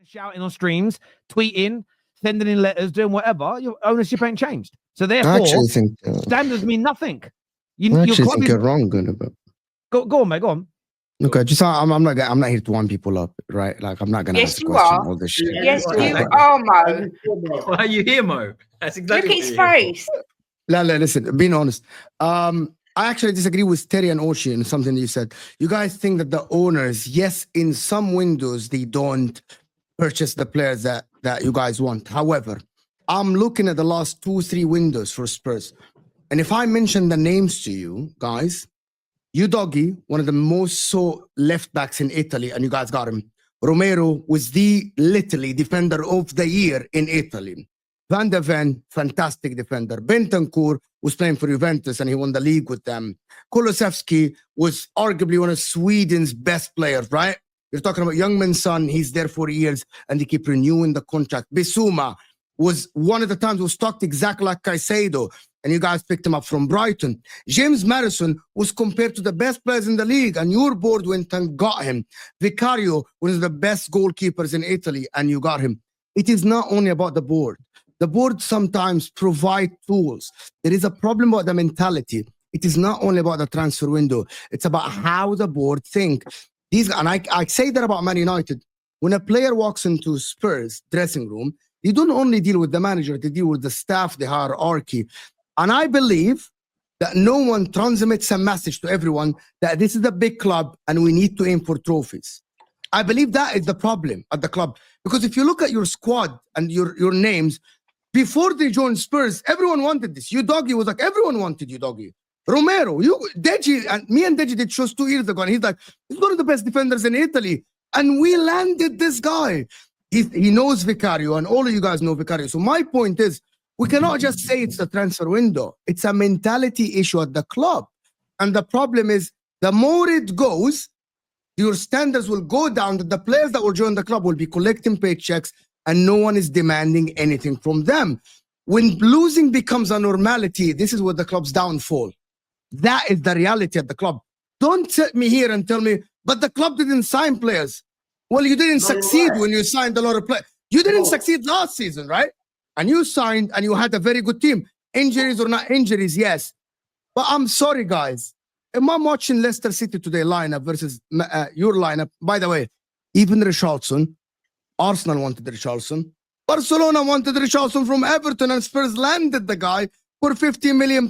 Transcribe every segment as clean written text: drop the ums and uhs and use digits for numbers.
shouting on streams, tweeting, sending in letters, doing whatever, your ownership ain't changed. So therefore, I actually think standards mean nothing. I actually think you're wrong, Gunnar. Go on, mate. Go on. Okay, just I'm not here to wind people up, right? Like I'm not gonna Yes, ask you question are. all this shit. Yes, you are, Mo. Why are you here, Mo? That's exactly Look at his face. No, listen, being honest. I actually disagree with Terry and Oshi in something you said. You guys think that the owners, yes, in some windows, they don't purchase the players that you guys want. However, I'm looking at the last 2-3 windows for Spurs. And if I mention the names to you, guys, Doggy, one of the most sought left backs in Italy, and you guys got him. Romero was the literally defender of the year in Italy. Van de Ven, fantastic defender. Bentancur was playing for Juventus and he won the league with them. Kulusevski was arguably one of Sweden's best players, right? You're talking about Youngman's son. He's there for years and they keep renewing the contract. Bissouma was one of the times was stocked exactly like Caicedo, and you guys picked him up from Brighton. James Maddison was compared to the best players in the league, and your board went and got him. Vicario was one of the best goalkeepers in Italy, and you got him. It is not only about the board. The board sometimes provide tools. There is a problem about the mentality. It is not only about the transfer window. It's about how the board think. And I say that about Man United. When a player walks into Spurs dressing room, they don't only deal with the manager, they deal with the staff, the hierarchy. And I believe that no one transmits a message to everyone that this is a big club and we need to aim for trophies. I believe that is the problem at the club. Because if you look at your squad and your names, before they joined Spurs, everyone wanted this. Doggy was like, everyone wanted Doggy. Romero, Deji, and me and Deji did shows 2 years ago, and he's like, he's one of the best defenders in Italy. And we landed this guy. He knows Vicario, and all of you guys know Vicario. So my point is, we cannot just say it's the transfer window. It's a mentality issue at the club. And the problem is, the more it goes, your standards will go down, that the players that will join the club will be collecting paychecks and no one is demanding anything from them. When losing becomes a normality, this is what the club's downfall. That is the reality at the club. Don't sit me here and tell me, but the club didn't sign players. Well, you didn't succeed when you signed a lot of players. You didn't succeed last season, right? And you signed and you had a very good team. Injuries or not injuries, yes. But I'm sorry, guys. Am I watching Leicester City today lineup versus your lineup? By the way, even Richarlison, Arsenal wanted Richarlison. Barcelona wanted Richarlison from Everton, and Spurs landed the guy for £50 million.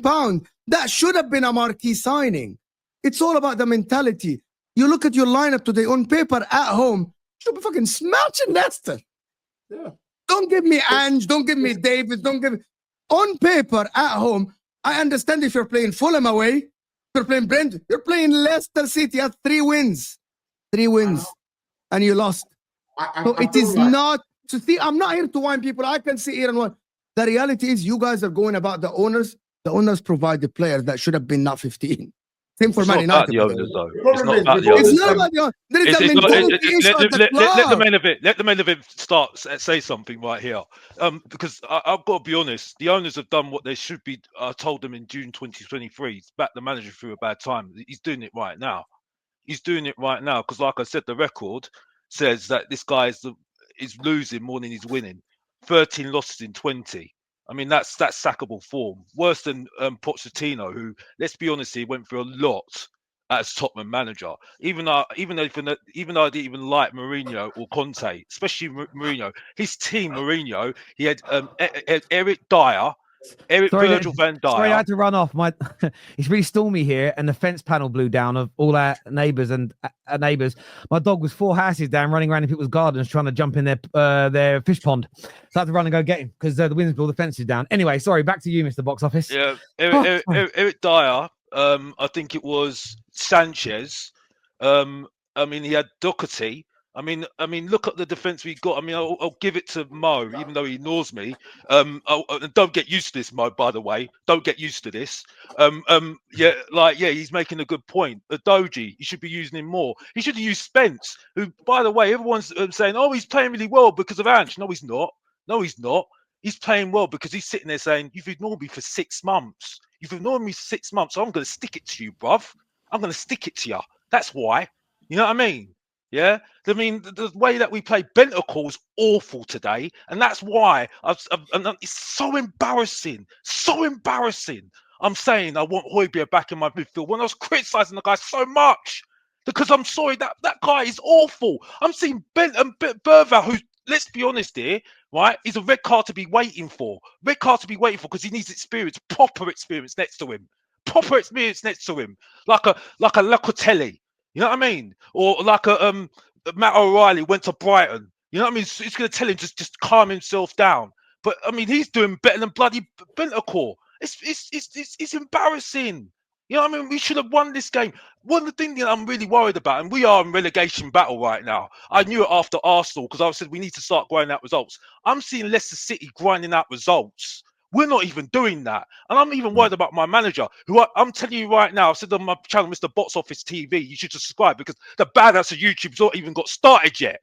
That should have been a marquee signing. It's all about the mentality. You look at your lineup today on paper at home, you should be fucking smashing Leicester. Yeah. Don't give me Ange, don't give me David, don't give me... On paper at home, I understand if you're playing Fulham away, you're playing Brentford, you're playing Leicester City at 3 wins. 3 wins. And you lost. So it is not... So see, I'm not here to wind people. I can sit here and what. The reality is you guys are going about the owners. The owners provide the players that should have been not 15. Same for Man United. It's not about the owners. It's not about the owners. There is a mentality issue at the club. Let the main event start. Say something right here. Because I've got to be honest. The owners have done what they should be. I told them in June 2023. He's backed the manager through a bad time. He's doing it right now. He's doing it right now because, like I said, the record says that this guy is losing more than he's winning. 13 losses in 20. I mean, that's sackable form. Worse than Pochettino, who, let's be honest, he went through a lot as Tottenham manager. Even though I didn't even like Mourinho or Conte, especially Mourinho, his team Mourinho, he had Eric Dyer, Virgil van Dijk. Sorry, I had to run off. It's really stormy here, and the fence panel blew down of all our neighbours and neighbours. My dog was 4 houses down, running around in people's gardens, trying to jump in their fish pond. So I had to run and go get him because the winds blew the fences down. Anyway, sorry, back to you, Mr. Box Office. Yeah, Eric Dyer. I think it was Sanchez. I mean, he had Doherty. I mean, look at the defense we got. I mean, I'll give it to Mo, even though he ignores me. Don't get used to this, Mo. By the way, don't get used to this. He's making a good point. Doji, you should be using him more. He should have used Spence, who, by the way, everyone's saying, "Oh, he's playing really well because of Ange." No, he's not. No, he's not. He's playing well because he's sitting there saying, "You've ignored me for 6 months. You've ignored me for 6 months. So I'm going to stick it to you, bruv. I'm going to stick it to you. That's why." You know what I mean? Yeah, I mean the way that we play Bentancur's awful today, and that's why it's so embarrassing, so embarrassing. I'm saying I want Højbjerg back in my midfield when I was criticising the guy so much because I'm sorry that guy is awful. I'm seeing Berval, who, let's be honest here, right? He's a red card to be waiting for, because he needs experience, proper experience next to him, like a Locatelli. You know what I mean? Or like a Matt O'Reilly went to Brighton. You know what I mean? It's going to tell him just calm himself down. But I mean, he's doing better than bloody Bentancur. It's embarrassing. You know what I mean? We should have won this game. One of the things that I'm really worried about, and we are in relegation battle right now. I knew it after Arsenal because I said we need to start grinding out results. I'm seeing Leicester City grinding out results. We're not even doing that. And I'm even worried about my manager, who I'm telling you right now, I said on my channel, MrBoxOfficeTv, you should subscribe because the bad ass of YouTube's not even got started yet.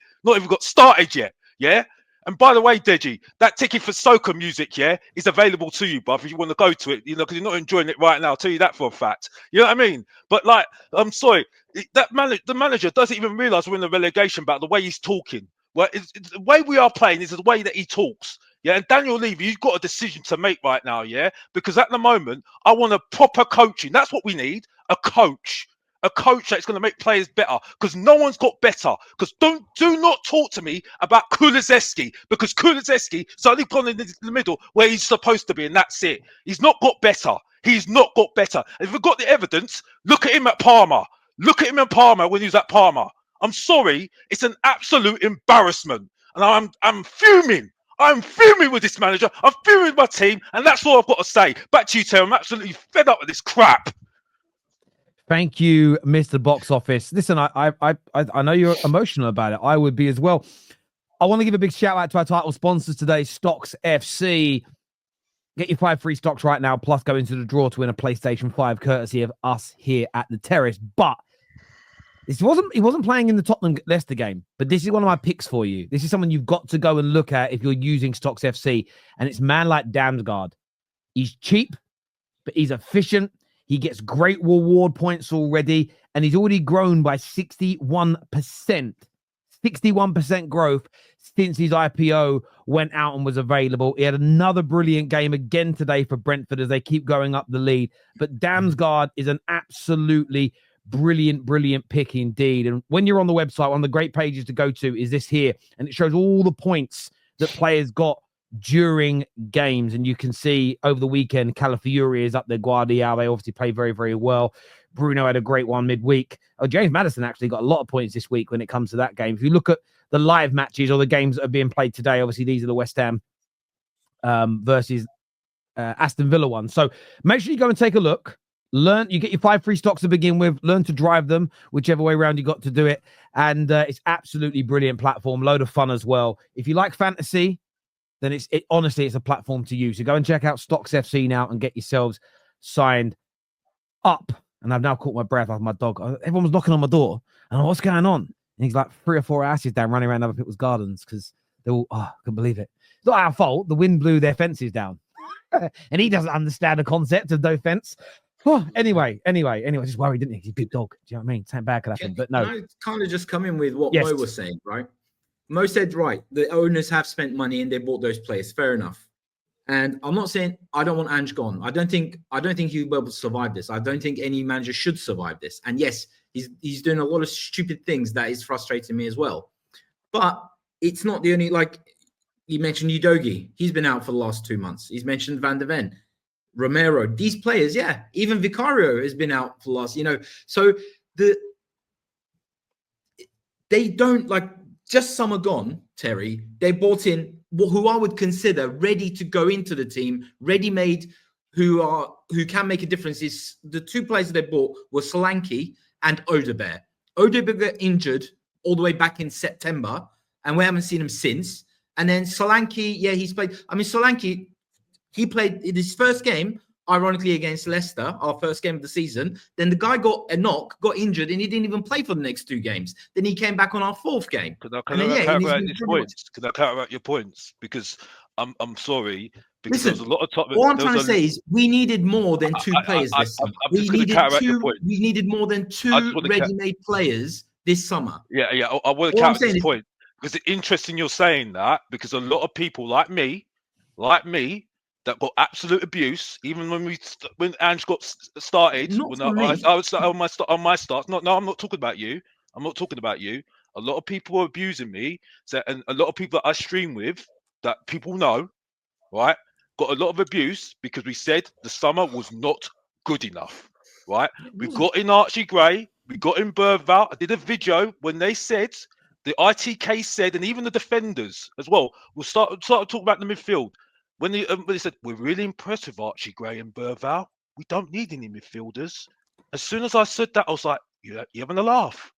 Yeah? And by the way, Deji, that ticket for soca music, yeah, is available to you, bruv, if you want to go to it, you know, because you're not enjoying it right now. I'll tell you that for a fact. You know what I mean? But like, I'm sorry, the manager doesn't even realise we're in the relegation battle, the way he's talking. Well, the way we are playing is the way that he talks. Yeah, and Daniel Levy, you've got a decision to make right now, yeah? Because at the moment, I want a proper coaching. That's what we need, a coach. A coach that's going to make players better, because no one's got better. Because do not talk to me about Kulusevski, because Kulusevski's only gone in the middle where he's supposed to be, and that's it. He's not got better. He's not got better. And if we've got the evidence, look at him at Parma. Look at him in Parma when he was at Parma. I'm sorry, it's an absolute embarrassment, and I'm fuming. I'm fuming with this manager. I'm fuming with my team, and that's all I've got to say. Back to you, Terry. I'm absolutely fed up with this crap. Thank you, Mr. Box Office. Listen, I know you're emotional about it. I would be as well. I want to give a big shout out to our title sponsors today, Stocks FC. Get your 5 free stocks right now, plus go into the draw to win a PlayStation 5, courtesy of us here at the Terrace. But he wasn't playing in the Tottenham Leicester game, but this is one of my picks for you. This is someone you've got to go and look at if you're using Stocks FC, and it's man like Damsgaard. He's cheap, but he's efficient. He gets great reward points already, and he's already grown by 61%. 61% growth since his IPO went out and was available. He had another brilliant game again today for Brentford as they keep going up the lead. But Damsgaard is an absolutely brilliant pick indeed. And when you're on the website, one of the great pages to go to is this here, and it shows all the points that players got during games. And you can see over the weekend, Calafiori is up there, Guardiola, they obviously play very well. Bruno had a great one midweek. James Maddison actually got a lot of points this week when it comes to that game. If you look at the live matches or the games that are being played today, obviously these are the West Ham versus Aston Villa ones. So make sure you go and take a look. You get your 5 free stocks to begin with. Learn to drive them, whichever way around you got to do it. And it's absolutely brilliant platform. Load of fun as well. If you like fantasy, then honestly, it's a platform to use. So go and check out Stocks FC now and get yourselves signed up. And I've now caught my breath off my dog. Everyone was knocking on my door. And what's going on? And he's like 3 or 4 asses down running around other people's gardens because they all, I couldn't believe it. It's not our fault. The wind blew their fences down. And he doesn't understand the concept of no fence. Oh, anyway, just worried, didn't he? He's a big dog. Do you know what I mean? Something bad could happen. But no. Can I kind of just come in with what Mo was saying, right? Mo said, right, the owners have spent money and they bought those players. Fair enough. And I'm not saying I don't want Ange gone. I don't think he'll be able to survive this. I don't think any manager should survive this. And yes, he's doing a lot of stupid things that is frustrating me as well. But it's not the only, like you mentioned Udogie. He's been out for the last 2 months. He's mentioned Van de Ven, Romero. These players, yeah. Even Vicario has been out for the last, So they don't, like, just summer gone, Terry, they bought in who I would consider ready to go into the team, ready-made, who can make a difference. Is the 2 players they bought were Solanke and Odegaard. Odegaard got injured all the way back in September, and we haven't seen him since. And then Solanke, yeah, he's played. I mean, Solanke, he played in his first game, ironically, against Leicester, our first game of the season. Then the guy got a knock, got injured, and he didn't even play for the next 2 games. Then he came back on our 4th game. Can I counteract your points? Because I'm sorry. Because listen, there's a lot of time. All I'm trying to say is we needed more than 2 players this summer. We needed more than 2 ready-made players this summer. Yeah, I want to All I'm counter this saying is- point because it's interesting you're saying that because a lot of people like me, that got absolute abuse even when Ange got started. Not When from I me. was on my start. No, I'm not talking about you. I'm not talking about you. A lot of people were abusing me. So, and a lot of people that I stream with that people know, right, got a lot of abuse because we said the summer was not good enough, right? We got in Archie Gray, we got in Bergvall. I did a video when they said, the ITK said, and even the defenders as well. We'll start talking about the midfield. When they said, we're really impressed with Archie Gray and Bergvall. We don't need any midfielders. As soon as I said that, I was like, you're having a laugh.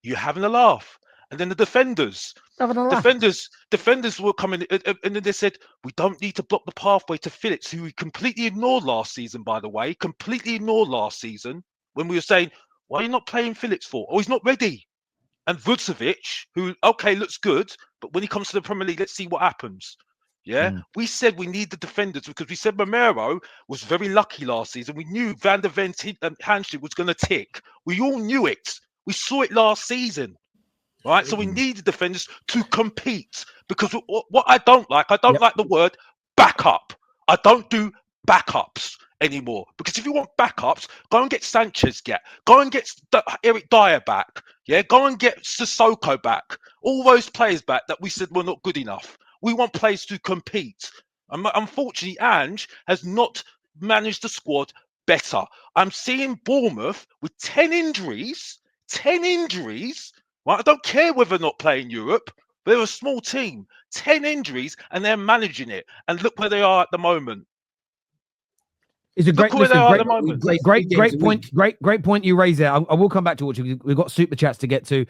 You're having a laugh. And then the defenders were coming, and then they said, we don't need to block the pathway to Phillips, who we completely ignored last season, by the way, completely ignored last season when we were saying, why are you not playing Phillips for? Oh, he's not ready. And Vucevic, who, okay, looks good, but when he comes to the Premier League, let's see what happens. Yeah, we said we need the defenders because we said Romero was very lucky last season. We knew Van der Ven's handshake was going to tick. We all knew it. We saw it last season. Right, so we need the defenders to compete because what I don't like the word backup. I don't do backups anymore because if you want backups, go and get Sanchez go and get Eric Dyer back. Yeah, go and get Sissoko back. All those players back that we said were not good enough. We want players to compete. Unfortunately, Ange has not managed the squad better. I'm seeing Bournemouth with 10 injuries. 10 injuries. Right, I don't care whether or not playing Europe. They're a small team, 10 injuries, and they're managing it. And look where they are at the moment. It's a great, Look where they are at the We moment. play great 3 games a point. week. Great point you raised there. I will come back to what we've got super chats to get to.